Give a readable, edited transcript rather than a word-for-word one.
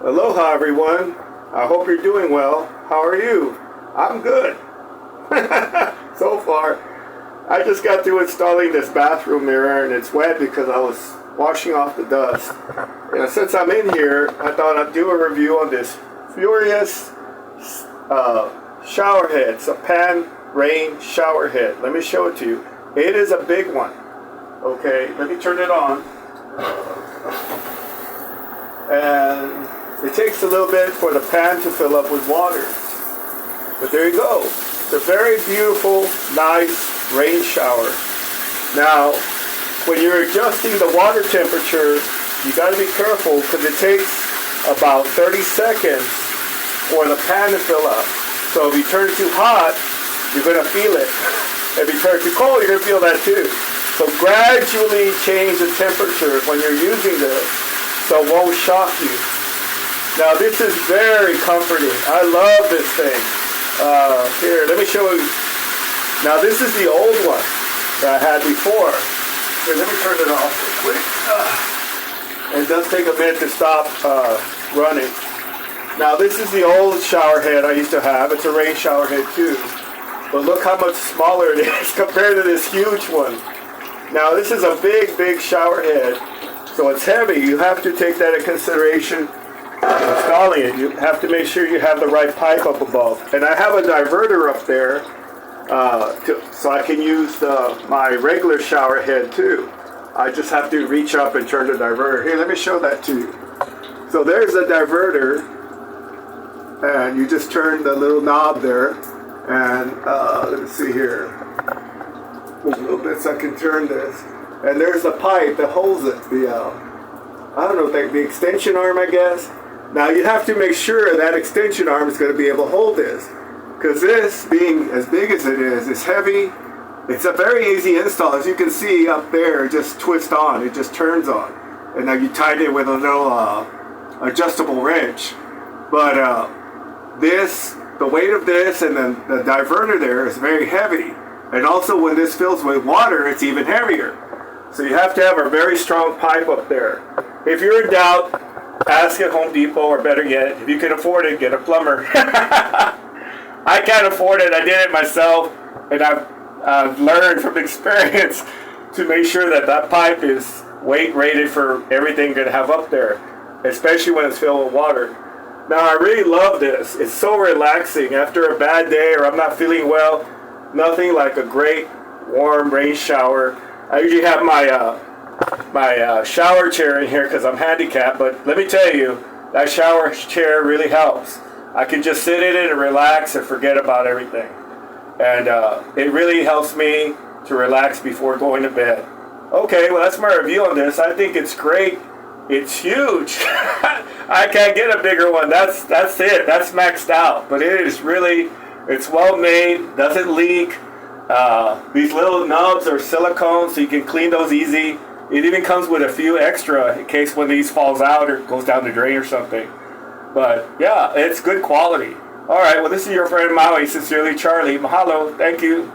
Aloha everyone. I hope you're doing well. How are you? I'm good. So far. I just got through installing this bathroom mirror and it's wet because I was washing off the dust. And since I'm in here, I thought I'd do a review on this FORIOUS showerhead. It's a pan rain showerhead. Let me show it to you. It is a big one. Okay, let me turn it on. And it takes a little bit for the pan to fill up with water. But there you go. It's a very beautiful, nice rain shower. Now, when you're adjusting the water temperature, you got to be careful because it takes about 30 seconds for the pan to fill up. So if you turn it too hot, you're going to feel it. If you turn it too cold, you're going to feel that too. So gradually change the temperature when you're using this so it won't shock you. Now this is very comforting. I love this thing. Here, let me show you. Now this is the old one that I had before. Here, let me turn it off real quick. It does take a minute to stop running. Now this is the old shower head I used to have. It's a rain shower head too. But look how much smaller it is compared to this huge one. Now this is a big, big shower head. So it's heavy. You have to take that in consideration installing it. You have to make sure you have the right pipe up above. And I have a diverter up there so I can use my regular shower head too. I just have to reach up and turn the diverter. Here, let me show that to you. So there's the diverter. And you just turn the little knob there. And let me see here. There's a little bit so I can turn this. And there's the pipe that holds it. I don't know, the extension arm, I guess. Now you have to make sure that extension arm is going to be able to hold this. Because this, being as big as it is heavy. It's a very easy install. As you can see up there, it just twists on. It just turns on. And now you tighten it with a little adjustable wrench. But the weight of this and then the diverter there is very heavy. And also when this fills with water, it's even heavier. So you have to have a very strong pipe up there. If you're in doubt, ask at Home Depot, or better yet, if you can afford it, get a plumber. I can't afford it. I did it myself, and I've learned from experience to make sure that that pipe is weight rated for everything you're going to have up there, especially when it's filled with water. Now, I really love this. It's so relaxing. After a bad day or I'm not feeling well, nothing like a great warm rain shower. I usually have my shower chair in here because I'm handicapped, but let me tell you, that shower chair really helps. I can just sit in it and relax and forget about everything. And it really helps me to relax before going to bed. Okay, well that's my review on this. I think it's great. It's huge. I can't get a bigger one. That's it. That's maxed out. But it is really, it's well made, doesn't leak. These little nubs are silicone, so you can clean those easy. It even comes with a few extra in case one of these falls out or goes down the drain or something. But yeah, it's good quality. All right, well this is your friend Maui, sincerely Charlie. Mahalo. Thank you.